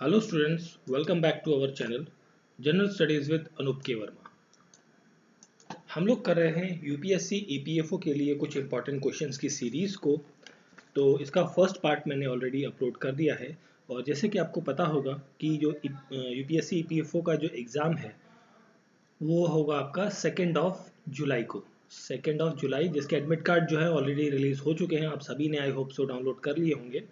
Hello students, welcome back to our channel general studies with Anoop K Verma. हम लोग कर रहे हैं यूपीएससी ईपीएफओ के लिए कुछ इंपॉर्टेंट क्वेश्चंस की सीरीज़ को। तो इसका फर्स्ट पार्ट मैंने ऑलरेडी अपलोड कर दिया है। और जैसे कि आपको पता होगा कि जो यूपीएससी ईपीएफओ का जो एग्ज़ाम है वो होगा आपका 2 जुलाई को। 2 जुलाई, जिसके एडमिट कार्ड जो है ऑलरेडी रिलीज़ हो चुके हैं। आप सभी ने आई होप सो डाउनलोड कर लिए होंगे।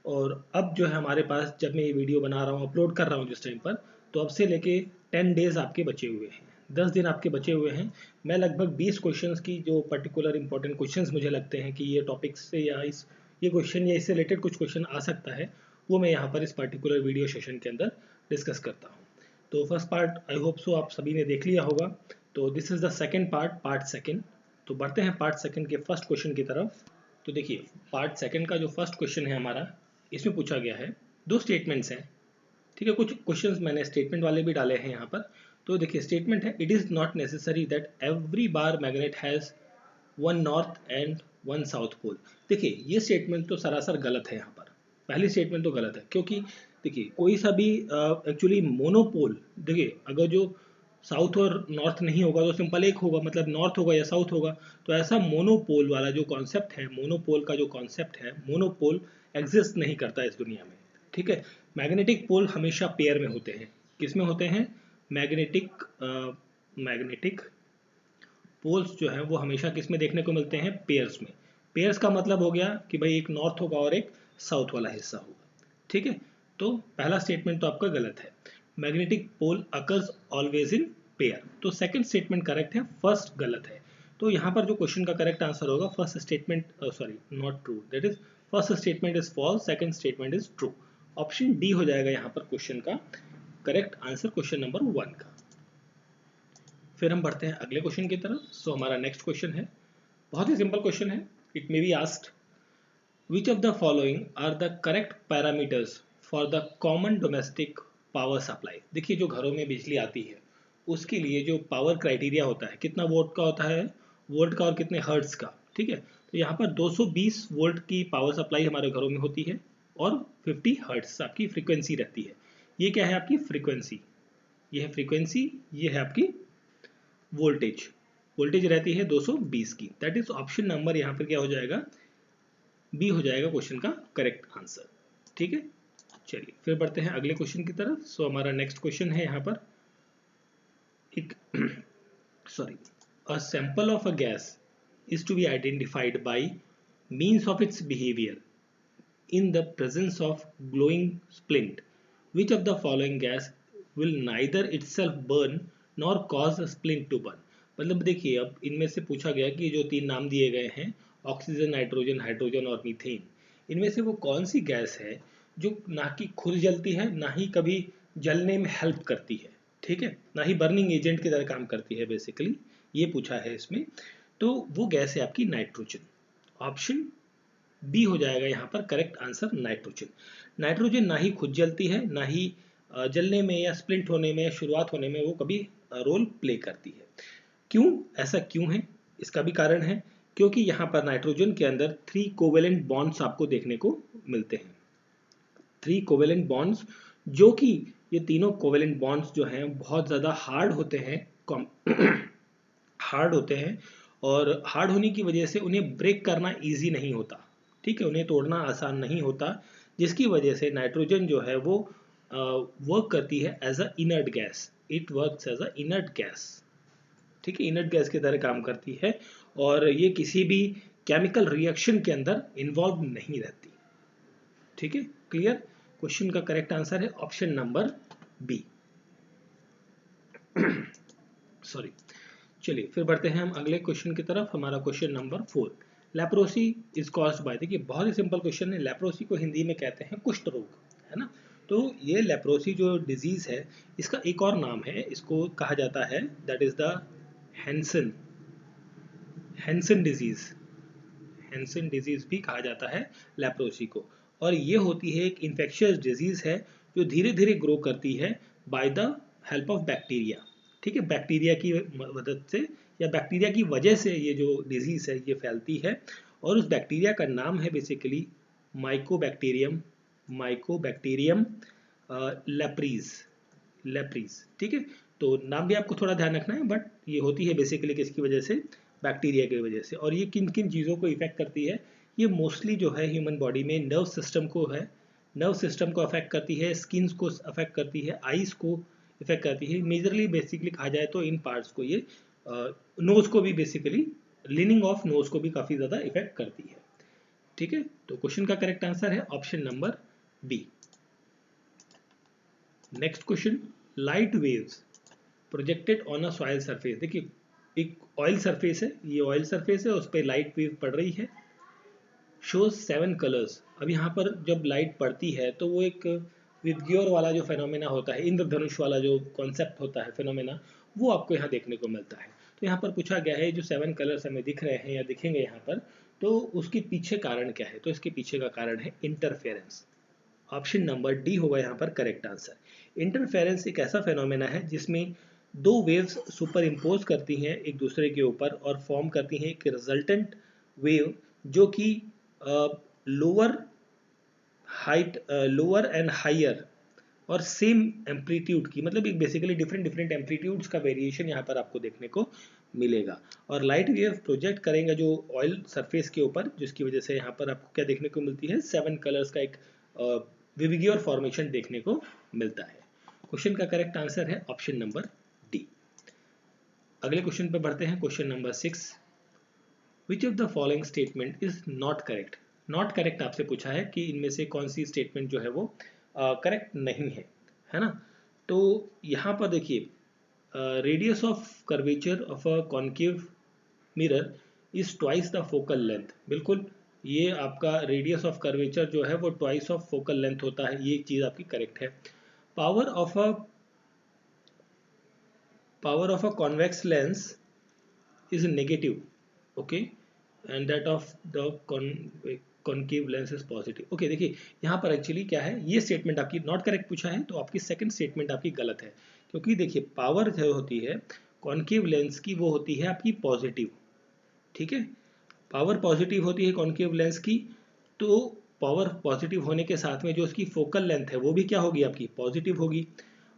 और अब जो है हमारे पास, जब मैं ये वीडियो बना रहा हूँ, अपलोड कर रहा हूँ जिस टाइम पर, तो अब से लेके 10 डेज़ आपके बचे हुए हैं, 10 दिन आपके बचे हुए हैं। मैं लगभग 20 क्वेश्चंस की जो पर्टिकुलर इंपॉर्टेंट क्वेश्चंस मुझे लगते हैं कि ये टॉपिक्स से या ये क्वेश्चन या इससे रिलेटेड कुछ क्वेश्चन आ सकता है, वो मैं यहाँ पर इस पर्टिकुलर वीडियो सेशन के अंदर डिस्कस करता हूँ। तो first part I hope so आप सभी ने देख लिया होगा। तो this is the second part, part second. तो बढ़ते हैं पार्ट सेकेंड के फर्स्ट क्वेश्चन की तरफ। तो देखिए, पार्ट सेकेंड का जो फर्स्ट क्वेश्चन है हमारा, इसमें पूछा गया है, दो स्टेटमेंट्स हैं। ठीक है, कुछ क्वेश्चंस मैंने स्टेटमेंट वाले भी डाले हैं यहाँ पर। तो देखिए, स्टेटमेंट है, it is not necessary that every bar magnet has one north and one south pole. देखिए, ये स्टेटमेंट तो सरासर गलत है। यहाँ पर पहली स्टेटमेंट तो गलत है, क्योंकि देखिए कोई सा भी एक्चुअली मोनोपोल, देखिए अगर जो साउथ और नॉर्थ नहीं होगा तो सिंपल एक होगा, मतलब नॉर्थ होगा या साउथ होगा। तो ऐसा मोनोपोल वाला जो कॉन्सेप्ट है, मोनोपोल का जो कॉन्सेप्ट है, मोनोपोल एग्जिस्ट नहीं करता इस दुनिया में। ठीक है, मैग्नेटिक पोल हमेशा पेयर में होते हैं। किस में होते हैं? मैग्नेटिक पोल्स जो है वो हमेशा किस में देखने को मिलते हैं? पेयर्स में। पेयर्स का मतलब हो गया कि भाई एक नॉर्थ होगा और एक साउथ वाला हिस्सा होगा। ठीक है, तो पहला स्टेटमेंट तो आपका गलत है। Magnetic pole occurs always in pair. तो सेकंड स्टेटमेंट करेक्ट है, फर्स्ट गलत है। तो यहाँ पर जो क्वेश्चन का करेक्ट आंसर होगा, first statement, sorry not true, that is first statement is false, second statement is true. Option D हो जाएगा यहाँ पर क्वेश्चन का करेक्ट आंसर, क्वेश्चन नंबर 1 का। फिर हम बढ़ते हैं अगले क्वेश्चन की तरफ। सो हमारा नेक्स्ट क्वेश्चन है, बहुत ही सिंपल क्वेश्चन है। It may be asked, which of the following are the correct parameters for the common domestic power supply. देखिए, जो घरों में बिजली आती है उसके लिए जो पावर क्राइटेरिया होता है, कितना वोल्ट का होता है, वोल्ट का, और कितने हर्ट्ज का। ठीक है, तो यहाँ पर 220 वोल्ट की पावर सप्लाई हमारे घरों में होती है और 50 हर्ट्ज आपकी फ्रीक्वेंसी रहती है। ये क्या है? आपकी फ्रीक्वेंसी। ये है फ्रीक्वेंसी, ये है आपकी वोल्टेज। वोल्टेज रहती है 220 की। दैट इज ऑप्शन नंबर यहाँ पर क्या हो जाएगा? बी हो जाएगा क्वेश्चन का करेक्ट आंसर। ठीक है, चलिए फिर बढ़ते हैं अगले क्वेश्चन की तरफ। सो हमारा नेक्स्ट क्वेश्चन है यहाँ पर एक sorry, a sample of a gas is to be identified by means of its behavior in the presence of glowing splint. Which of the following gas will neither itself burn nor cause a splint to burn? मतलब देखिए, अब इनमें से पूछा गया कि जो 3 नाम दिए गए हैं, ऑक्सीजन, नाइट्रोजन, हाइड्रोजन और मीथेन, इनमें से वो कौन सी गैस है जो ना कि खुद जलती है, ना ही कभी जलने में हेल्प करती है। ठीक है, ना ही बर्निंग एजेंट की तरह काम करती है, बेसिकली ये पूछा है इसमें। तो वो गैस है आपकी नाइट्रोजन। ऑप्शन बी हो जाएगा यहाँ पर करेक्ट आंसर, नाइट्रोजन। नाइट्रोजन ना ही खुद जलती है, ना ही जलने में या स्प्लिंट होने में, शुरुआत होने में वो कभी रोल प्ले करती है। क्यों? ऐसा क्यों है? इसका भी कारण है, क्योंकि यहाँ पर नाइट्रोजन के अंदर 3 कोवेलेंट बॉन्ड्स आपको देखने को मिलते हैं। 3 कोवेलेंट बॉन्ड्स, जो कि ये तीनों कोवेलेंट बॉन्ड्स जो हैं बहुत ज़्यादा हार्ड होते हैं, हार्ड होते हैं, और हार्ड होने की वजह से उन्हें ब्रेक करना ईजी नहीं होता। ठीक है, उन्हें तोड़ना आसान नहीं होता, जिसकी वजह से नाइट्रोजन जो है वो वर्क करती है as a inert gas. It works as a inert gas. ठीक है, इनर्ट गैस की तरह काम करती है और ये किसी भी केमिकल रिएक्शन के अंदर इन्वॉल्व नहीं रहती। ठीक है, क्लियर? क्वेश्चन का करेक्ट आंसर है ऑप्शन नंबर बी। सॉरी, चलिए फिर बढ़ते हैं हम अगले क्वेश्चन की तरफ। हमारा question number 4, leprosy is caused by. देखिए, बहुत ही सिंपल क्वेश्चन है। लेप्रोसी को हिंदी में कहते हैं कुष्ठ रोग, है ना। तो ये लेप्रोसी जो डिजीज है, इसका एक और नाम है, इसको कहा जाता है, that is the Hansen Hansen disease. Hansen disease भी कहा जाता है लेप्रोसी को। और ये होती है एक इन्फेक्शियस डिजीज है जो धीरे धीरे ग्रो करती है by the help of bacteria. ठीक है, बैक्टीरिया की मदद से या बैक्टीरिया की वजह से ये जो डिजीज है ये फैलती है। और उस बैक्टीरिया का नाम है बेसिकली माइकोबैक्टीरियम। माइकोबैक्टीरियम लेप्रीज, लेप्रीज, ठीक है। तो नाम भी आपको थोड़ा ध्यान रखना है, बट ये होती है बेसिकली किसकी वजह से, बैक्टीरिया की वजह से। और ये किन किन चीज़ों को इफेक्ट करती है, ये मोस्टली जो है ह्यूमन बॉडी में नर्व सिस्टम को है, नर्व सिस्टम को अफेक्ट करती है, स्किन को अफेक्ट करती है, आईज को इफेक्ट करती है। मेजरली बेसिकली कहा जाए तो इन पार्ट्स को ये नोज को भी बेसिकली, लीनिंग ऑफ नोज को भी काफ़ी ज़्यादा इफेक्ट करती है, ठीक है। तो क्वेश्चन का करेक्ट आंसर है option number B. Next question, light waves projected on a soil surface. देखिए एक ऑयल सरफेस है, ये ऑयल सरफेस है, उस पर लाइट वेव पड़ रही है, शोज 7 कलर्स। अब यहाँ पर जब लाइट पड़ती है तो वो एक विबग्योर वाला जो फेनोमेना होता है, इंद्रधनुष वाला जो कॉन्सेप्ट होता है, फेनोमेना, वो आपको यहाँ देखने को मिलता है। तो यहाँ पर पूछा गया है जो 7 कलर्स हमें दिख रहे हैं या दिखेंगे यहाँ पर, तो उसके पीछे कारण क्या है, तो इसके पीछे का कारण है इंटरफेरेंस। ऑप्शन नंबर डी होगा यहाँ पर करेक्ट आंसर। इंटरफेरेंस एक ऐसा फेनोमेना है जिसमें दो वेव्स सुपर इम्पोज करती हैं एक दूसरे के ऊपर और फॉर्म करती हैं एक रिजल्टेंट वेव, जो कि lower height, lower and higher और सेम एम्पलीट्यूड की, मतलब एक बेसिकली डिफरेंट डिफरेंट एम्पलीट्यूड्स का वेरिएशन यहाँ पर आपको देखने को मिलेगा। और लाइट वेव प्रोजेक्ट करेंगे जो ऑयल सरफेस के ऊपर, जिसकी वजह से यहाँ पर आपको क्या देखने को मिलती है, 7 कलर्स का एक विविग्योर फॉर्मेशन देखने को मिलता है। क्वेश्चन का करेक्ट आंसर है ऑप्शन नंबर डी। अगले क्वेश्चन पे बढ़ते हैं, question number 6। Which of the following statement is not correct. Not correct आपसे पूछा है कि इनमें से कौन सी स्टेटमेंट जो है वो करेक्ट नहीं है ना। तो यहाँ पर देखिए, radius of curvature of a concave mirror is twice the focal length. बिल्कुल, ये आपका रेडियस ऑफ कर्वेचर जो है वो ट्वाइस ऑफ फोकल लेंथ होता है, ये चीज़ आपकी करेक्ट है। Power of a convex lens is negative, okay, and that of the concave lens is positive। okay, देखिए यहाँ पर एक्चुअली क्या है, ये स्टेटमेंट आपकी नॉट करेक्ट पूछा है, तो आपकी सेकंड स्टेटमेंट आपकी गलत है, क्योंकि देखिए पावर जो होती है कॉन्केव लेंस की वो होती है आपकी पॉजिटिव, ठीक है। पावर पॉजिटिव होती है कॉन्केव लेंस की, तो पावर पॉजिटिव होने के साथ में जो उसकी फोकल लेंथ है वो भी क्या होगी, आपकी पॉजिटिव होगी।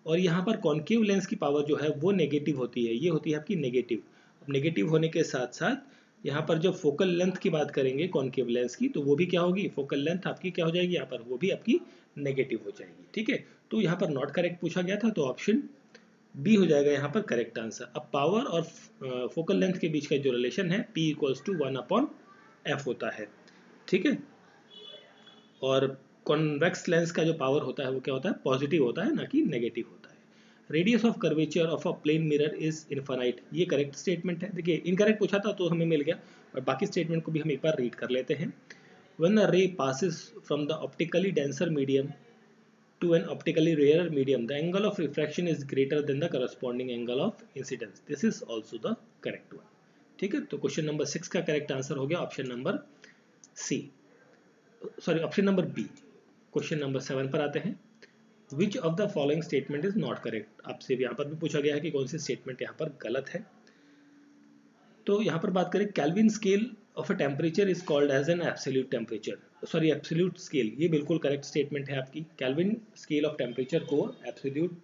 और यहाँ पर कॉन्केव लेंस की पावर जो है वो नेगेटिव होती है, ये होती है आपकी नेगेटिव। अब नेगेटिव होने के साथ साथ यहाँ पर जब फोकल लेंथ की बात करेंगे कॉन्केव लेंस की, तो वो भी क्या होगी, फोकल लेंथ आपकी क्या हो जाएगी यहाँ पर, वो भी आपकी नेगेटिव हो जाएगी, ठीक है। तो यहाँ पर नॉट करेक्ट पूछा गया था, तो ऑप्शन बी हो जाएगा यहाँ पर करेक्ट आंसर। अब पावर और फोकल लेंथ के बीच का जो रिलेशन है P = 1/f होता है, ठीक है। और कॉन्वेक्स लेंस का जो पावर होता है वो क्या होता है, पॉजिटिव होता है, ना कि नेगेटिव होता है। Radius of curvature of a plane mirror is infinite, ये करेक्ट स्टेटमेंट है। देखिए इनकरेक्ट पूछा था तो हमें मिल गया, और बाकी स्टेटमेंट को भी हम एक बार रीड कर लेते हैं। व्हेन अ रे passes from the optically denser medium to an optically rarer medium, the angle of refraction is greater than the corresponding angle of incidence. This is also the correct one, ठीक है। तो question number 6 का correct answer हो गया option number C, sorry option number B. Question number 7 पर आते हैं। Which of the following statement is not correct, आपसे यहाँ पर भी पूछा गया है कि कौन सी स्टेटमेंट यहाँ पर गलत है। तो यहाँ पर बात करें, Kelvin scale of a temperature is called as an absolute temperature, sorry absolute scale, ये बिल्कुल करेक्ट स्टेटमेंट है आपकी। कैल्विन स्केल ऑफ टेम्परेचर को एब्सोल्यूट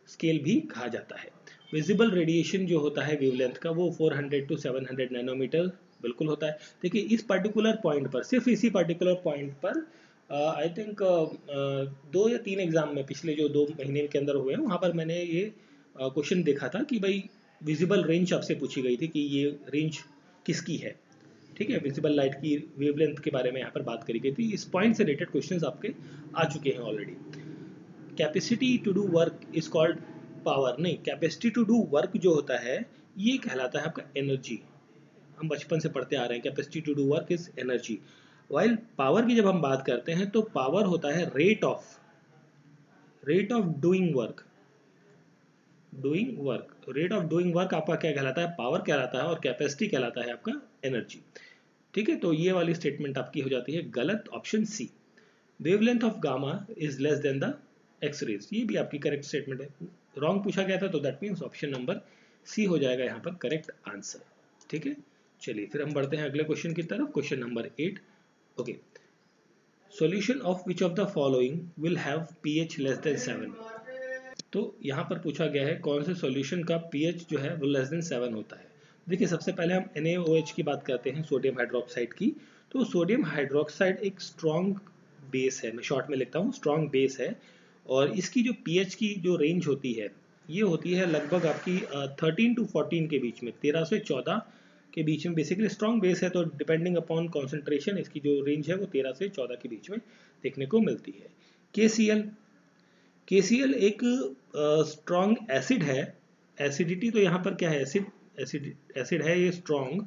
स्केल भी कहा जाता है। विजिबल रेडिएशन जो होता है वेवलेंथ का, वो 400 to 700 नैनोमीटर बिल्कुल होता है। देखिए इस पर्टिकुलर पॉइंट पर, सिर्फ इसी पर्टिकुलर पॉइंट पर आई थिंक 2 या 3 एग्जाम में पिछले जो 2 महीने के अंदर हुए हैं, वहाँ पर मैंने ये क्वेश्चन देखा था कि भाई विजिबल रेंज आपसे पूछी गई थी कि ये रेंज किसकी है, ठीक है। विजिबल लाइट की वेवलेंथ के बारे में यहाँ पर बात करी गई थी। इस पॉइंट से रिलेटेड क्वेश्चंस आपके आ चुके हैं already. Capacity to do work is called power, नहीं, कैपेसिटी टू डू वर्क जो होता है ये कहलाता है आपका एनर्जी। हम बचपन से पढ़ते आ रहे हैं capacity to do work is energy. While power की जब हम बात करते हैं तो पावर होता है rate of doing work, rate of doing work आपका क्या कहलाता है, पावर कहलाता है, और कैपेसिटी कहलाता है आपका एनर्जी, ठीक है। तो ये वाली स्टेटमेंट आपकी हो जाती है गलत, option C. Wavelength of gamma is less than the X rays, ये भी आपकी करेक्ट स्टेटमेंट है। रॉन्ग पूछा गया था, तो that means option number C हो जाएगा यहाँ पर करेक्ट आंसर, ठीक है। चलिए फिर हम बढ़ते हैं अगले क्वेश्चन की तरफ, question number 8। Okay, solution of which of the following will have pH less than 7। तो यहाँ पर पूछा गया है कौन से सॉल्यूशन का पीएच जो है वो लेस देन 7 होता है। देखिए सबसे पहले हम NaOH की बात करते हैं, सोडियम हाइड्रोक्साइड की। तो सोडियम हाइड्रोक्साइड एक स्ट्रॉन्ग बेस है, मैं शॉर्ट में लिखता हूँ स्ट्रॉन्ग बेस है, और इसकी जो पीएच की जो रेंज होती है ये होती है लगभग आपकी 13 to 14 के बीच में, 13 से 14 के बीच में। बेसिकली स्ट्रॉन्ग बेस है तो डिपेंडिंग अपॉन कॉन्सेंट्रेशन इसकी जो रेंज है वो 13 से 14 के बीच में देखने को मिलती है। KCl एक स्ट्रॉन्ग एसिड है। एसिडिटी तो यहाँ पर क्या है, एसिड है ये स्ट्रॉन्ग,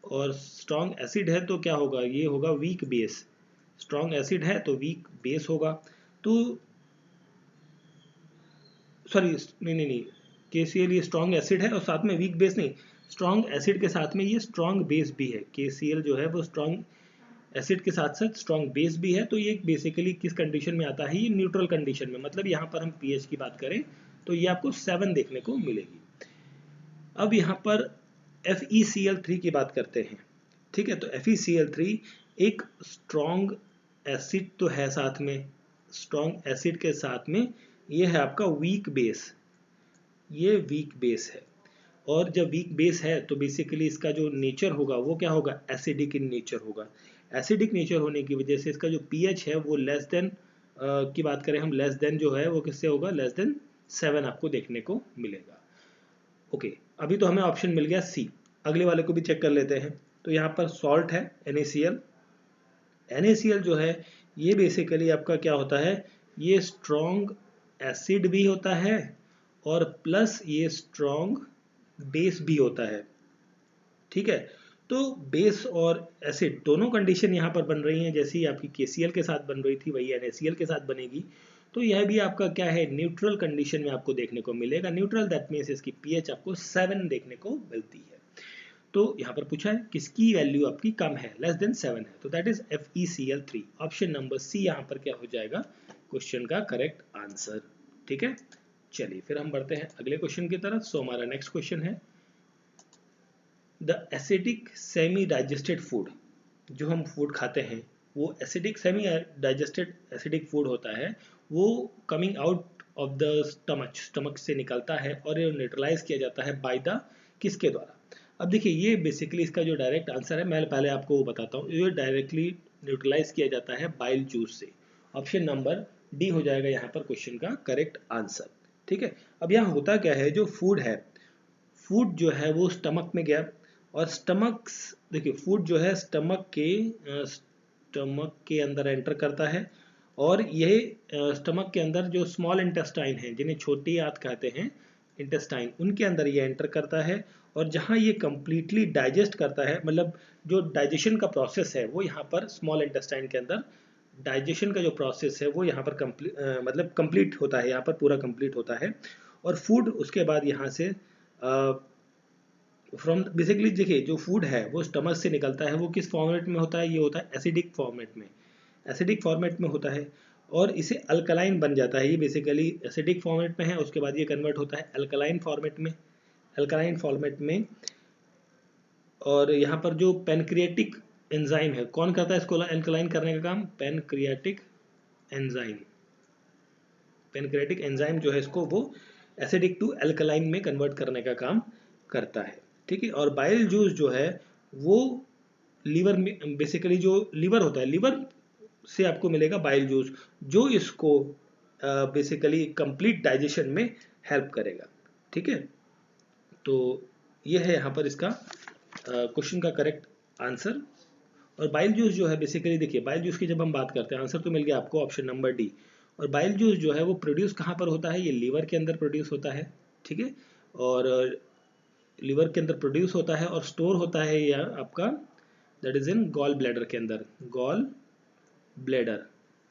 और स्ट्रॉन्ग एसिड है तो क्या होगा, ये होगा वीक बेस। स्ट्रॉन्ग एसिड है तो वीक बेस होगा। तो सॉरी नहीं, KCl ये स्ट्रॉन्ग एसिड है और साथ में वीक बेस नहीं, स्ट्रॉन्ग एसिड के साथ में ये स्ट्रॉन्ग बेस भी है। KCl जो है वो स्ट्रॉन्ग एसिड के साथ साथ स्ट्रॉन्ग बेस भी है। तो ये बेसिकली किस कंडीशन में आता है, ये न्यूट्रल कंडीशन में, मतलब यहाँ पर हम पीएच की बात करें तो ये आपको 7 देखने को मिलेगी। अब यहाँ पर FeCl3 की बात करते हैं, ठीक है। तो FeCl3 एक स्ट्रॉन्ग एसिड तो है, साथ में स्ट्रॉन्ग एसिड के साथ में ये है आपका वीक बेस, ये वीक बेस है। और जब वीक बेस है तो बेसिकली इसका जो नेचर होगा वो क्या होगा, एसिडिक इन नेचर होगा। एसिडिक नेचर होने की वजह से इसका जो पीएच है वो लेस देन की बात करें हम, लेस देन जो है वो किससे होगा, लेस देन 7 आपको देखने को मिलेगा। ओके, अभी तो हमें ऑप्शन मिल गया सी, अगले वाले को भी चेक कर लेते हैं। तो यहाँ पर सॉल्ट है NaCl। NaCl जो है ये बेसिकली आपका क्या होता है, ये स्ट्रॉन्ग एसिड भी होता है और प्लस ये स्ट्रॉन्ग बेस भी होता है, ठीक है। तो बेस और एसिड दोनों कंडीशन यहाँ पर बन रही हैं, जैसी आपकी KCl के साथ बन रही थी वही NaCl के साथ बनेगी। तो यह भी आपका क्या है, न्यूट्रल कंडीशन में आपको देखने को मिलेगा। न्यूट्रल दैट मीन्स इसकी पीएच आपको 7 देखने को मिलती है। तो यहाँ पर पूछा है किसकी वैल्यू आपकी कम है, लेस देन 7 है, तो that is FeCl3। Option number C यहाँ पर क्या हो जाएगा, क्वेश्चन का करेक्ट आंसर, ठीक है। चलिए फिर हम बढ़ते हैं अगले क्वेश्चन की तरफ। सो हमारा नेक्स्ट क्वेश्चन है the acidic semi digested food. जो हम फूड खाते हैं वो acidic semi digested acidic food होता है, वो coming out of the stomach से निकलता है और ये न्यूट्रलाइज किया जाता है बाय द किसके द्वारा। अब देखिए ये बेसिकली इसका जो डायरेक्ट आंसर है, मैं पहले आपको वो बताता हूँ, ये डायरेक्टली न्यूट्रलाइज किया जाता है बाइल जूस से। ऑप्शन नंबर डी हो जाएगा यहाँ पर क्वेश्चन का करेक्ट आंसर, ठीक है। अब यहाँ होता क्या है, जो फूड है, फूड जो है वो स्टमक में गया, और स्टमक देखिए फूड जो है स्टमक के अंदर एंटर करता है, और यह स्टमक के अंदर जो स्मॉल इंटेस्टाइन है, जिन्हें छोटी आंत कहते हैं इंटेस्टाइन, उनके अंदर ये एंटर करता है। और जहाँ ये कंप्लीटली डाइजेस्ट करता है, मतलब जो डाइजेशन का प्रोसेस है वो यहाँ पर स्मॉल इंटेस्टाइन के अंदर डाइजेशन का जो प्रोसेस है वो यहाँ पर मतलब कंप्लीट होता है, यहाँ पर पूरा कंप्लीट होता है। और फूड उसके बाद यहाँ से फ्रॉम बेसिकली देखिए जो फूड है वो स्टमक से निकलता है, वो किस फॉर्मेट में होता है, ये होता है एसिडिक फॉर्मेट में, एसिडिक फॉर्मेट में होता है, और इसे अल्कलाइन बन जाता है। ये बेसिकली एसिडिक फॉर्मेट में है, उसके बाद ये कन्वर्ट होता है अल्कलाइन फॉर्मेट में, अल्कलाइन फॉर्मेट में। और यहाँ पर जो पैनक्रियाटिक एंजाइम है, कौन करता है इसको अल्कलाइन करने का काम, पैनक्रियाटिक एंजाइम। पैनक्रियाटिक एंजाइम जो है इसको वो एसिडिक टू अल्कलाइन में कन्वर्ट करने का काम करता है, ठीक है। और बाइल जूस जो है वो लीवर में, बेसिकली जो लीवर होता है, लीवर से आपको मिलेगा बाइल जूस, जो इसको बेसिकली कंप्लीट डाइजेशन में हेल्प करेगा, ठीक है। तो ये है यहाँ पर इसका क्वेश्चन का करेक्ट आंसर। और बाइल जूस जो है बेसिकली देखिए, बाइल जूस की जब हम बात करते हैं, आंसर तो मिल गया आपको ऑप्शन नंबर डी। और बाइल जूस जो है वो प्रोड्यूस कहाँ पर होता है, ये लीवर के अंदर प्रोड्यूस होता है, ठीक है। और लीवर के अंदर प्रोड्यूस होता है और स्टोर होता है या आपका that is in gall bladder के अंदर, गॉल ब्लैडर,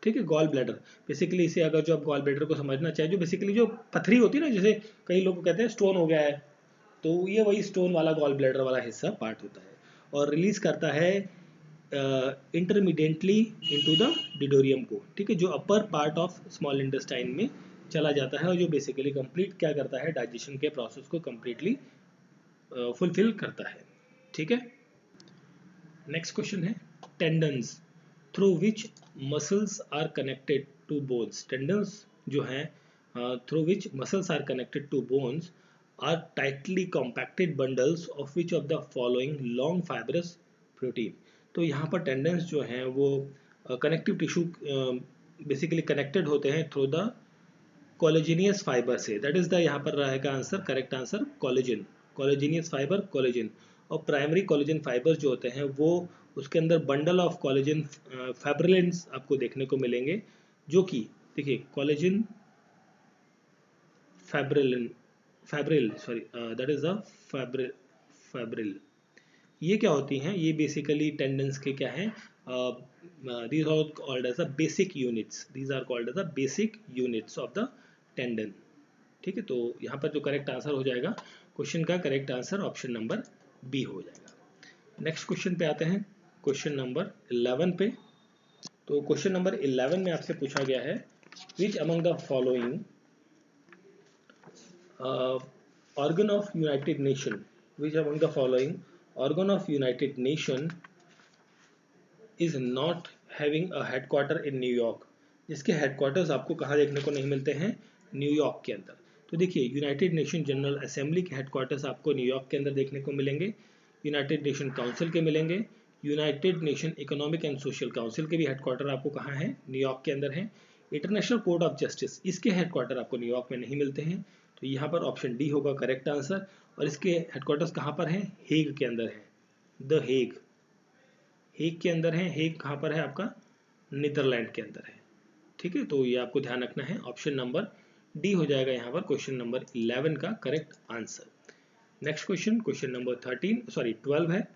ठीक है। गॉल ब्लैडर बेसिकली इसे अगर जो आप गॉल ब्लैडर को समझना चाहिए, जो बेसिकली जो पथरी होती है ना, जैसे कई लोग कहते हैं स्टोन हो गया है, तो ये वही स्टोन वाला गॉल ब्लैडर वाला हिस्सा पार्ट होता है, और रिलीज करता है इंटरमीडिएटली इनटू द डिडोरियम को, ठीक है, जो upper part of small intestine में चला जाता है, और जो बेसिकली कंप्लीट क्या करता है, डाइजेशन के प्रोसेस को कंप्लीटली फुलफिल करता है, ठीक है। नेक्स्ट क्वेश्चन है tendons through which muscles are connected to bones, tendons जो हैं through which muscles are connected to bones are tightly compacted bundles of which of the following long fibrous protein. तो यहाँ पर टेंडन्स जो हैं वो connective tissue basically connected होते हैं थ्रू द कोलेजिनियस फाइबर से, दैट इज द यहाँ पर रहेगा answer, correct answer collagen, collagenous fibre collagen. और प्राइमरी कोलेजन फाइबर्स जो होते हैं वो उसके अंदर बंडल ऑफ कोलेजन फाइब्रिल्स आपको देखने को मिलेंगे, जो कि देखिए collagen fibril sorry that is the fibril. ये क्या होती हैं, ये बेसिकली टेंडन्स के क्या हैं, these are called as the basic units, these are called as the basic units of the tendon। ठीक है, तो यहाँ पर जो करेक्ट आंसर हो जाएगा क्वेश्चन का, correct answer option number B हो जाएगा। नेक्स्ट क्वेश्चन पे आते हैं, क्वेश्चन नंबर 11 पे। तो क्वेश्चन नंबर 11 में आपसे पूछा गया है which among the following organ of United Nation, which among the following organ of United Nation is not having a headquarter in New York, जिसके हेडक्वार्टर्स आपको कहाँ देखने को नहीं मिलते हैं, न्यूयॉर्क के अंदर। तो देखिए यूनाइटेड नेशन जनरल असेंबली के हेडक्वार्टर्स आपको न्यूयॉर्क के अंदर देखने को मिलेंगे, यूनाइटेड नेशन काउंसिल के मिलेंगे, United nation economic and social council के भी हेडक्वार्टर आपको कहाँ है, न्यूयॉर्क के अंदर है। इंटरनेशनल कोर्ट ऑफ जस्टिस, इसके हेडक्वार्टर आपको न्यूयॉर्क में नहीं मिलते हैं, तो यहाँ पर ऑप्शन डी होगा करेक्ट आंसर। और इसके हेडक्वार्टर्स कहाँ पर हैं, हेग के अंदर है, द हेग, हेग के अंदर है। हेग कहाँ पर है आपका, नीदरलैंड के अंदर है। ठीक है, तो ये आपको ध्यान रखना है, ऑप्शन नंबर डी हो जाएगा यहाँ पर क्वेश्चन नंबर 11 का correct answer. Next question, question number 12 है,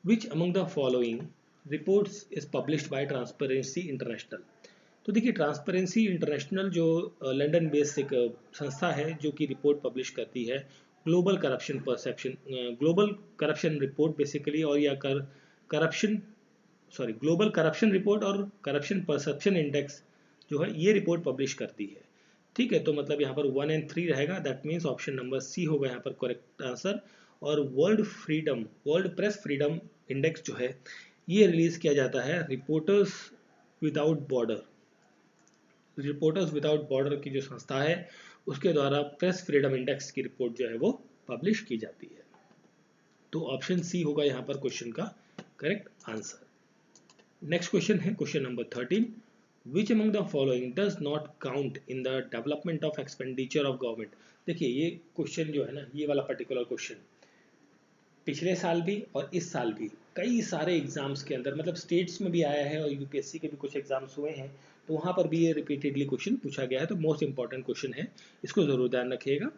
which among the following reports is published by transparency international. तो देखिए ट्रांसपेरेंसी इंटरनेशनल जो लंदन बेस्ड एक संस्था है जो कि रिपोर्ट पब्लिश करती है, global corruption perception, global corruption report basically, और या ग्लोबल करप्शन रिपोर्ट और करप्शन परसेप्शन इंडेक्स जो है ये रिपोर्ट पब्लिश करती है। ठीक है, तो मतलब यहाँ पर 1 और 3 रहेगा, that means option number C होगा यहाँ पर करेक्ट आंसर। और वर्ल्ड प्रेस फ्रीडम इंडेक्स जो है ये रिलीज किया जाता है रिपोर्टर्स विदाउट बॉर्डर की जो संस्था है उसके द्वारा प्रेस फ्रीडम इंडेक्स की रिपोर्ट जो है वो पब्लिश की जाती है। तो ऑप्शन सी होगा यहाँ पर क्वेश्चन का करेक्ट आंसर। नेक्स्ट क्वेश्चन है question number 13, which among the following does not count in the development of expenditure of government. देखिए ये क्वेश्चन जो है ना, ये वाला पर्टिकुलर क्वेश्चन पिछले साल भी और इस साल भी कई सारे एग्जाम्स के अंदर, मतलब स्टेट्स में भी आया है और यूपीएससी के भी कुछ एग्जाम्स हुए हैं, तो वहाँ पर भी ये रिपीटेडली क्वेश्चन पूछा गया है, तो मोस्ट इंपॉर्टेंट क्वेश्चन है, इसको जरूर ध्यान रखिएगा।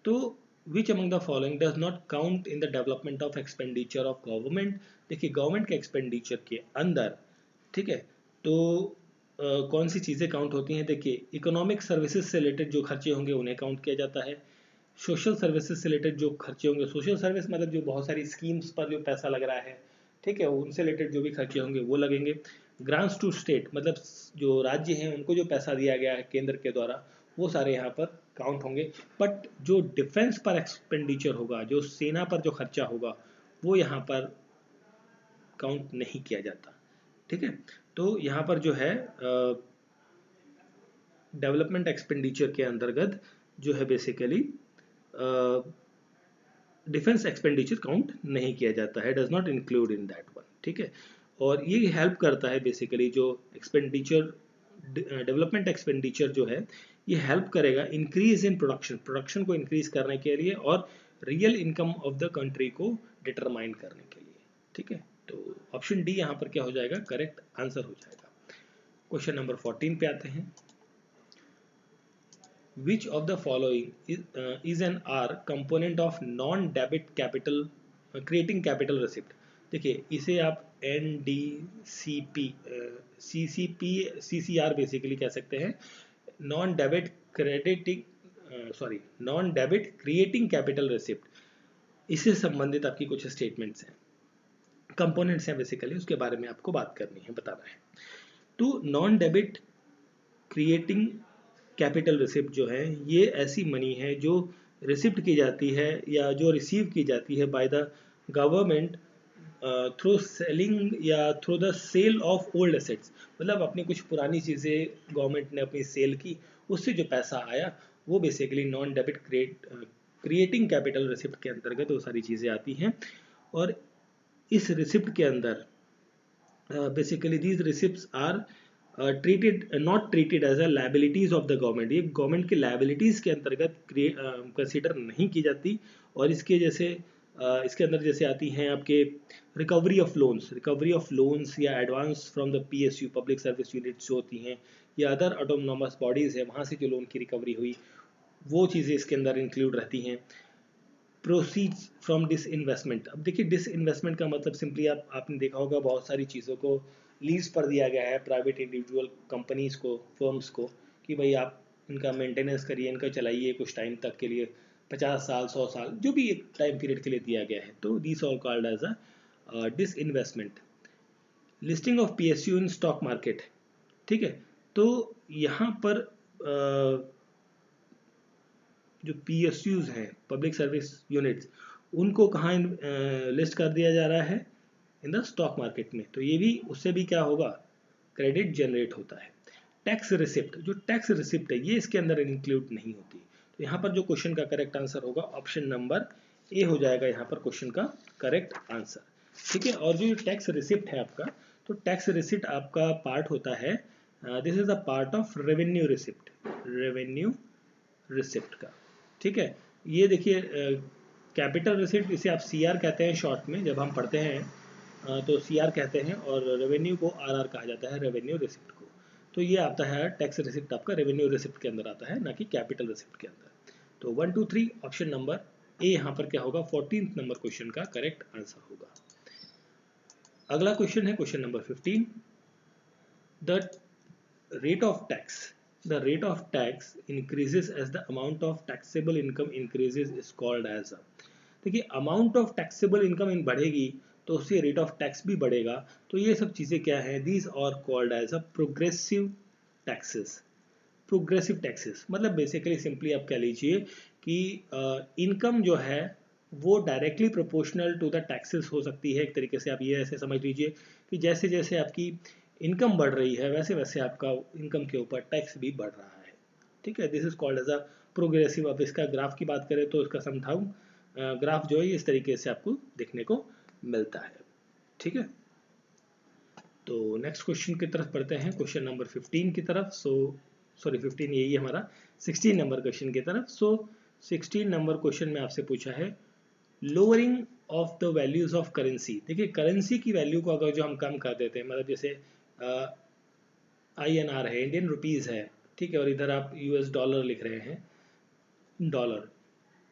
तो which among the following does not count in the development of expenditure of government. देखिए गवर्नमेंट के एक्सपेंडिचर के अंदर, ठीक है, तो कौन सी चीज़ें काउंट होती हैं। देखिए इकोनॉमिक सर्विसेज से रिलेटेड जो खर्चे होंगे उन्हें काउंट किया जाता है, सोशल सर्विसेज से रिलेटेड जो खर्चे होंगे, सोशल सर्विस मतलब जो बहुत सारी स्कीम्स पर जो पैसा लग रहा है, ठीक है, उनसे रिलेटेड जो भी खर्चे होंगे वो लगेंगे। ग्रांट्स टू स्टेट मतलब जो राज्य हैं उनको जो पैसा दिया गया है केंद्र के द्वारा, वो सारे यहाँ पर काउंट होंगे। बट जो डिफेंस पर एक्सपेंडिचर होगा, जो सेना पर जो खर्चा होगा, वो यहाँ पर काउंट नहीं किया जाता। ठीक है, तो यहाँ पर जो है डेवलपमेंट एक्सपेंडिचर के अंतर्गत जो है बेसिकली डिफेंस एक्सपेंडिचर काउंट नहीं किया जाता है, does not include in that one. ठीक है, और ये हेल्प करता है बेसिकली जो एक्सपेंडिचर, डेवलपमेंट एक्सपेंडिचर जो है ये हेल्प करेगा इंक्रीज इन प्रोडक्शन को इंक्रीज करने के लिए और real income of the country को डिटरमाइन करने के लिए। ठीक है, तो ऑप्शन डी यहाँ पर क्या हो जाएगा, करेक्ट आंसर हो जाएगा। क्वेश्चन नंबर 14 पे आते हैं, which of the following is an R component of non-debit capital creating capital receipt। देखिए इसे आप NDCP CCR बेसिकली कह सकते हैं, non debit creating capital receipt. इससे संबंधित आपकी कुछ स्टेटमेंट्स हैं, कंपोनेंट्स हैं बेसिकली, उसके बारे में आपको बात करनी है, बताना है। तो non debit creating capital receipt जो है ये ऐसी मनी है जो रिसिप्ट की जाती है या जो रिसीव की जाती है by the government through selling या through the sale of old assets, मतलब अपनी कुछ पुरानी चीज़ें गवर्नमेंट ने अपनी सेल की, उससे जो पैसा आया वो basically non debit creating capital receipt के अंतर्गत वो सारी चीज़ें आती हैं। और इस रिसिप्ट के अंदर basically these receipts are not treated as a liabilities of the government, ये गवर्नमेंट की लाइबिलिटीज के अंतर्गत कंसिडर नहीं की जाती। और इसके अंदर जैसे आती हैं आपके रिकवरी ऑफ लोन्स या advance from the PSU public service units जो होती हैं, या अदर ऑटोनोमस बॉडीज है, वहाँ से जो लोन की रिकवरी हुई, वो चीज़ें इसके अंदर इंक्लूड रहती हैं। प्रोसीड्स फ्रॉम डिसइन्वेस्टमेंट, अब देखिए डिसइन्वेस्टमेंट का मतलब सिंपली आपने देखा होगा बहुत सारी चीज़ों को लीज पर दिया गया है प्राइवेट इंडिविजुअल कंपनीज को, फर्म्स को, कि भाई आप इनका मेंटेनेंस करिए, इनका चलाइए कुछ टाइम तक के लिए, 50 साल 100 साल जो भी एक टाइम पीरियड के लिए दिया गया है, तो this all called as a disinvestment. Listing of PSU in stock market, ठीक है, तो यहाँ पर जो पीएसयूज हैं पब्लिक सर्विस यूनिट्स, उनको कहाँ लिस्ट कर दिया जा रहा है, इन द स्टॉक मार्केट में, तो ये भी उससे भी क्या होगा, क्रेडिट जनरेट होता है। टैक्स रिसिप्ट, जो टैक्स रिसिप्ट है ये इसके अंदर इंक्लूड नहीं होती, तो यहाँ पर जो क्वेश्चन का करेक्ट आंसर होगा ऑप्शन नंबर ए हो जाएगा यहाँ पर क्वेश्चन का करेक्ट आंसर, ठीक है। और जो टैक्स रिसिप्ट है आपका, तो टैक्स रिसिप्ट आपका पार्ट होता है, this is a part of revenue receipt का, ठीक है। ये देखिए कैपिटल रिसिप्ट, इसे आप सीआर कहते हैं शॉर्ट में, जब हम पढ़ते हैं तो सीआर कहते हैं, और रेवेन्यू को आरआर कहा जाता है, रेवेन्यू रिसिप्ट को। तो ये आता है टैक्स रिसिप्ट आपका रेवेन्यू रिसिप्ट के अंदर आता है, ना कि कैपिटल रिसिप्ट के अंदर। तो 1 2 3 ऑप्शन नंबर ए यहाँ पर क्या होगा, 14th नंबर क्वेश्चन का करेक्ट आंसर होगा। अगला क्वेश्चन है question number 15, the rate of tax the rate of tax increases as the amount of taxable income increases is called as a, देखिए amount of taxable income in बढ़ेगी तो उससे rate of tax भी बढ़ेगा, तो ये सब चीज़ें क्या है, these are called as a progressive taxes. Progressive taxes मतलब बेसिकली सिंपली आप कह लीजिए कि इनकम जो है वो directly proportional to the taxes हो सकती है। एक तरीके से आप ये ऐसे समझ लीजिए कि जैसे जैसे आपकी इनकम बढ़ रही है वैसे वैसे आपका इनकम के ऊपर टैक्स भी बढ़ रहा है, ठीक है। This is called as a progressive. अब इसका ग्राफ की बात करें तो इसका समझाऊँ, ग्राफ जो है इस तरीके से आपको देखने को मिलता है, ठीक है। तो नेक्स्ट क्वेश्चन की तरफ पढ़ते हैं, क्वेश्चन नंबर 15 की तरफ। सॉरी 15 यही है हमारा, 16 नंबर क्वेश्चन की तरफ। 16 नंबर क्वेश्चन में आपसे पूछा है lowering of the values of currency. देखिए करेंसी की वैल्यू को अगर जो हम कम कर देते हैं, मतलब जैसे INR है, इंडियन रुपीज़ है, ठीक है, और इधर आप US डॉलर लिख रहे हैं, डॉलर,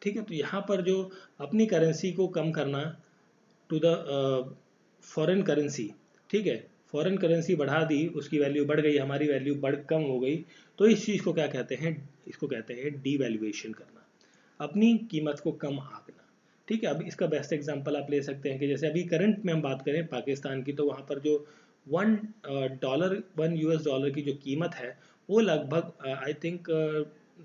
ठीक है, तो यहाँ पर जो अपनी करेंसी को कम करना टू द फॉरेन करेंसी, ठीक है, फॉरेन करेंसी बढ़ा दी, उसकी वैल्यू बढ़ गई, हमारी वैल्यू बढ़ कम हो गई, तो इस चीज़ को क्या कहते हैं, इसको कहते हैं डीवैल्यूएशन करना, अपनी कीमत को कम आंकना, ठीक है। अब इसका बेस्ट एग्जांपल आप ले सकते हैं कि जैसे अभी करंट में हम बात करें पाकिस्तान की, तो वहाँ पर जो $1 US डॉलर की जो कीमत है वो लगभग आई थिंक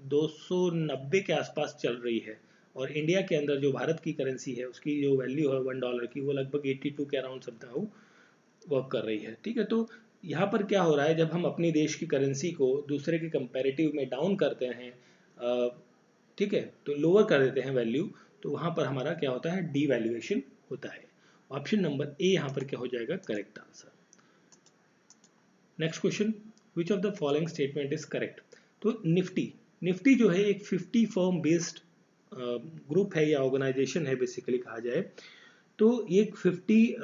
290 के आसपास चल रही है, और इंडिया के अंदर जो भारत की करेंसी है उसकी जो वैल्यू है $1 की, वो लगभग 82 के अराउंड समथिंग वर्क कर रही है, ठीक है। तो यहाँ पर क्या हो रहा है, जब हम अपनी देश की करेंसी को दूसरे के कंपैरेटिव में डाउन करते हैं, ठीक है, तो लोअर कर देते हैं वैल्यू, तो वहाँ पर हमारा क्या होता है, डीवैल्यूएशन होता है। ऑप्शन नंबर ए यहाँ पर क्या हो जाएगा, correct answer. Next question, which of the following statement is correct. तो निफ्टी जो है एक 50 फर्म बेस्ड ग्रुप है या ऑर्गेनाइजेशन है बेसिकली कहा जाए, तो ये 50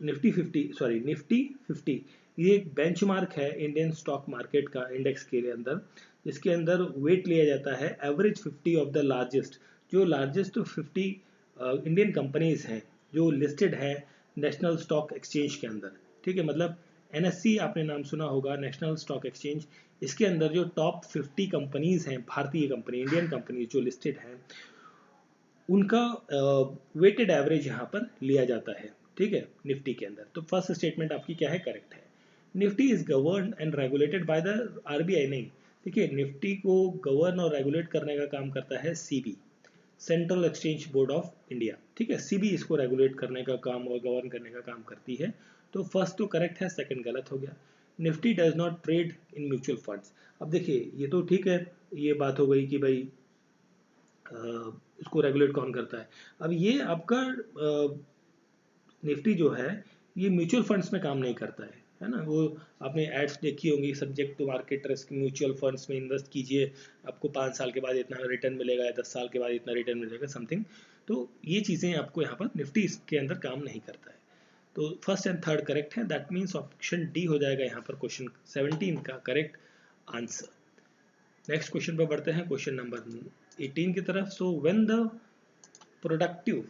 निफ्टी 50 ये एक बेंचमार्क है इंडियन स्टॉक मार्केट का इंडेक्स के अंदर, जिसके अंदर वेट लिया जाता है एवरेज 50 ऑफ द लार्जेस्ट, जो लार्जेस्ट 50 इंडियन कंपनीज हैं जो लिस्टेड है नेशनल स्टॉक एक्सचेंज के अंदर, ठीक है। मतलब NSE आपने नाम सुना होगा, नेशनल स्टॉक एक्सचेंज, इसके अंदर जो टॉप 50 कंपनीज हैं, भारतीय कंपनी, इंडियन कंपनी जो लिस्टेड हैं, उनका वेटेड एवरेज यहाँ पर लिया जाता है, ठीक है, निफ्टी के अंदर। तो फर्स्ट स्टेटमेंट आपकी क्या है, करेक्ट है। Nifty is govern and regulated by the RBI, नहीं, देखिए निफ्टी को गवर्न और रेगुलेट करने का काम करता है CB। Central exchange board of India, ठीक है, सीबी इसको रेगुलेट करने का काम और गवर्न करने का काम करती है। तो फर्स्ट तो करेक्ट है, सेकंड गलत हो गया। Nifty does not trade in mutual funds. अब देखिए ये तो ठीक है, ये बात हो गई कि भाई इसको रेगुलेट कौन करता है। अब ये आपका निफ्टी जो है ये म्यूचुअल फंड्स में काम नहीं करता है ना। वो आपने एड्स देखी होंगी, subject to market risk, mutual funds में इन्वेस्ट कीजिए, आपको 5 साल के बाद इतना रिटर्न मिलेगा या 10 साल के बाद इतना रिटर्न मिलेगा समथिंग। तो ये चीज़ें आपको यहाँ पर निफ्टी इसके अंदर काम नहीं करता है। तो फर्स्ट एंड थर्ड करेक्ट है, दैट मीन्स ऑप्शन डी हो जाएगा यहाँ पर क्वेश्चन 17 का करेक्ट आंसर। नेक्स्ट क्वेश्चन पर बढ़ते हैं, क्वेश्चन नंबर 18 की तरफ। So when the productive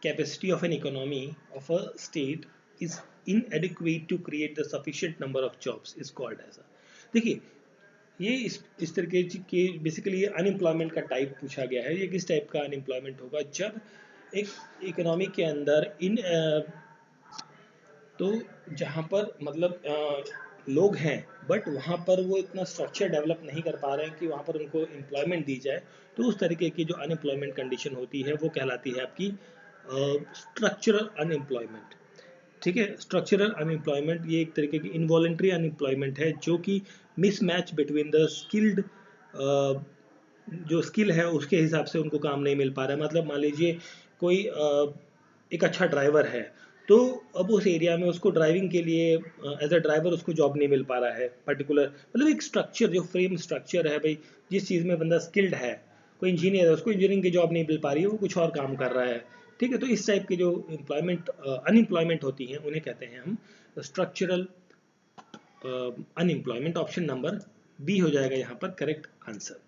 capacity of an economy of a state is inadequate to create the sufficient number of jobs is called as a। देखिए ये इस तरीके के बेसिकली ये अनएम्प्लॉयमेंट का टाइप पूछा गया है। ये किस टाइप का अनएम्प्लॉयमेंट होगा, जब एक इकोनॉमी के अंदर तो जहाँ पर मतलब लोग हैं बट वहाँ पर वो इतना स्ट्रक्चर डेवलप नहीं कर पा रहे हैं कि वहाँ पर उनको एम्प्लॉयमेंट दी जाए, तो उस तरीके की जो अनएम्प्लॉयमेंट कंडीशन होती है वो कहलाती है आपकी स्ट्रक्चरल अनएम्प्लॉयमेंट। ठीक है, स्ट्रक्चरल अनएम्प्लॉयमेंट ये एक तरीके की इनवॉलेंट्री अनएम्प्लॉयमेंट है, जो कि मिसमैच बिटवीन द स्किल्ड, जो स्किल है उसके हिसाब से उनको काम नहीं मिल पा रहा है। मतलब मान लीजिए कोई एक अच्छा ड्राइवर है, तो अब उस एरिया में उसको ड्राइविंग के लिए एज अ ड्राइवर उसको जॉब नहीं मिल पा रहा है पर्टिकुलर, मतलब एक स्ट्रक्चर जो फ्रेम स्ट्रक्चर है भाई, जिस चीज़ में बंदा स्किल्ड है, कोई इंजीनियर है उसको इंजीनियरिंग की जॉब नहीं मिल पा रही है, वो कुछ और काम कर रहा है। ठीक है, तो इस टाइप की जो एम्प्लॉयमेंट अनएम्प्लॉयमेंट होती हैं उन्हें कहते हैं हम structural unemployment. Option number B हो जाएगा यहाँ पर करेक्ट आंसर।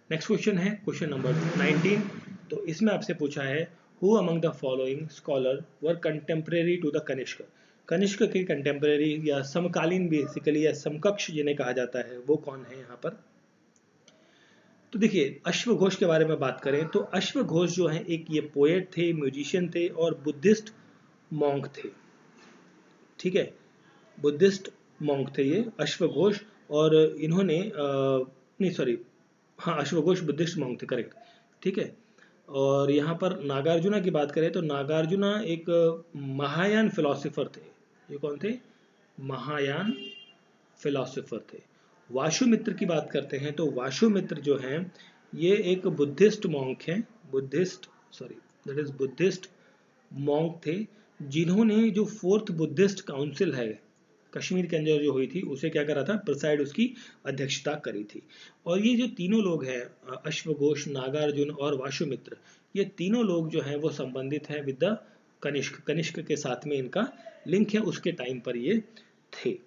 नेक्स्ट क्वेश्चन है क्वेश्चन नंबर 19। तो इसमें आपसे पूछा है who among the following scholar were contemporary to the Kanishka. Kanishka के कंटेम्प्रेरी या समकालीन बेसिकली या समकक्ष जिन्हें कहा जाता है वो कौन है यहाँ पर। तो देखिए अश्व घोष के बारे में बात करें तो अश्व घोष जो है एक ये पोएट थे, म्यूजिशियन थे और बुद्धिस्ट मॉन्क थे। ठीक है, बुद्धिस्ट मॉन्क थे ये अश्व घोष, और इन्होंने नहीं सॉरी हाँ अश्व घोष बुद्धिस्ट मॉन्क थे करेक्ट। ठीक है, और यहाँ पर नागार्जुना की बात करें तो नागार्जुना एक महायान फिलोसोफर थे। ये कौन थे, महायान फिलोसोफर थे। वाशुमित्र की बात करते हैं तो वाशुमित्र जो हैं ये एक बुद्धिस्ट मॉन्क हैं, बुद्धिस्ट मॉन्क थे, जिन्होंने जो 4th बुद्धिस्ट काउंसिल है कश्मीर के अंदर जो हुई थी उसे क्या करा था, प्रिसाइड उसकी अध्यक्षता करी थी। और ये जो तीनों लोग हैं अश्वघोष, नागार्जुन और वाशुमित्र, ये तीनों लोग जो हैं वो संबंधित हैं विद द कनिष्क। कनिष्क के साथ में इनका लिंक है, उसके टाइम पर ये थे।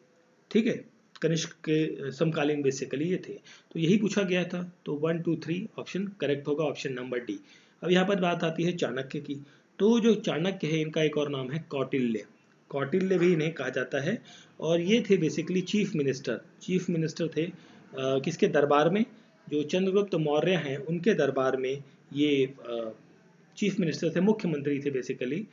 ठीक है, कनिष्क के समकालीन बेसिकली ये थे। तो यही पूछा गया था, तो 1 2 3 ऑप्शन करेक्ट होगा, ऑप्शन नंबर डी। अब यहाँ पर बात आती है चाणक्य की। तो जो चाणक्य है इनका एक और नाम है कौटिल्य। कौटिल्य भी इन्हें कहा जाता है, और ये थे बेसिकली चीफ मिनिस्टर थे किसके दरबार में, जो चंद्रगुप्त मौर्य हैं उनके दरबार में ये चीफ मिनिस्टर थे, मुख्यमंत्री थे बेसिकली।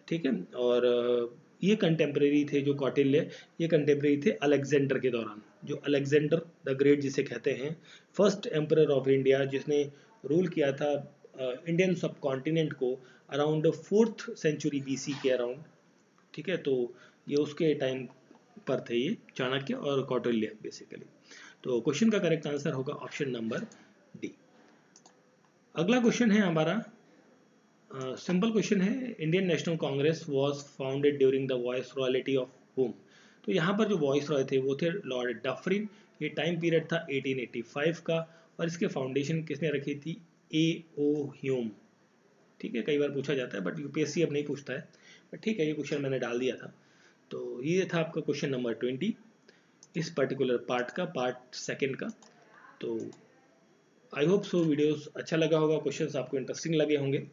ठीक है, और ये कंटेम्प्रेरी थे जो कौटिल्य, ये कंटेम्प्रेरी थे अलेक्जेंडर के दौरान, जो अलेक्जेंडर द ग्रेट जिसे कहते हैं, फर्स्ट एम्परर ऑफ इंडिया, जिसने रूल किया था इंडियन सब कॉन्टिनेंट को अराउंड 4th सेंचुरी BC के अराउंड। ठीक है, तो ये उसके टाइम पर थे ये चाणक्य और कौटिल्य बेसिकली। तो क्वेश्चन का करेक्ट आंसर होगा ऑप्शन नंबर डी। अगला क्वेश्चन है हमारा सिंपल क्वेश्चन है, Indian national Congress was founded during the voice royalty of home. तो यहाँ पर जो वॉइस रॉय थे वो थे लॉर्ड डफरिन। ये टाइम पीरियड था 1885 का, और इसके फाउंडेशन किसने रखी थी, A.O. ह्यूम। ठीक है, कई बार पूछा जाता है बट यूपीएससी अब नहीं पूछता है, बट ठीक है ये क्वेश्चन मैंने डाल दिया था। तो ये था आपका क्वेश्चन नंबर 20 इस पर्टिकुलर पार्ट का, पार्ट सेकेंड का। तो आई होप सो वीडियोस अच्छा लगा होगा, क्वेश्चंस आपको इंटरेस्टिंग लगे होंगे।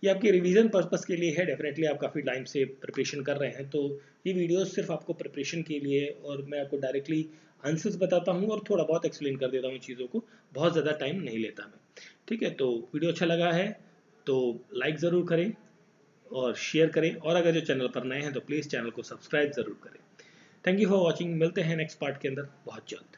ये आपके रिवीजन पर्पस के लिए है, डेफिनेटली आप काफ़ी टाइम से प्रिपरेशन कर रहे हैं, तो ये वीडियोस सिर्फ आपको प्रिपरेशन के लिए, और मैं आपको डायरेक्टली आंसर्स बताता हूँ और थोड़ा बहुत एक्सप्लेन कर देता हूँ चीज़ों को, बहुत ज़्यादा टाइम नहीं लेता मैं। ठीक है, तो वीडियो अच्छा लगा है तो लाइक ज़रूर करें और शेयर करें, और अगर जो चैनल पर नए हैं तो प्लीज़ चैनल को सब्सक्राइब ज़रूर करें। थैंक यू फॉर वॉचिंग, मिलते हैं नेक्स्ट पार्ट के अंदर बहुत जल्द।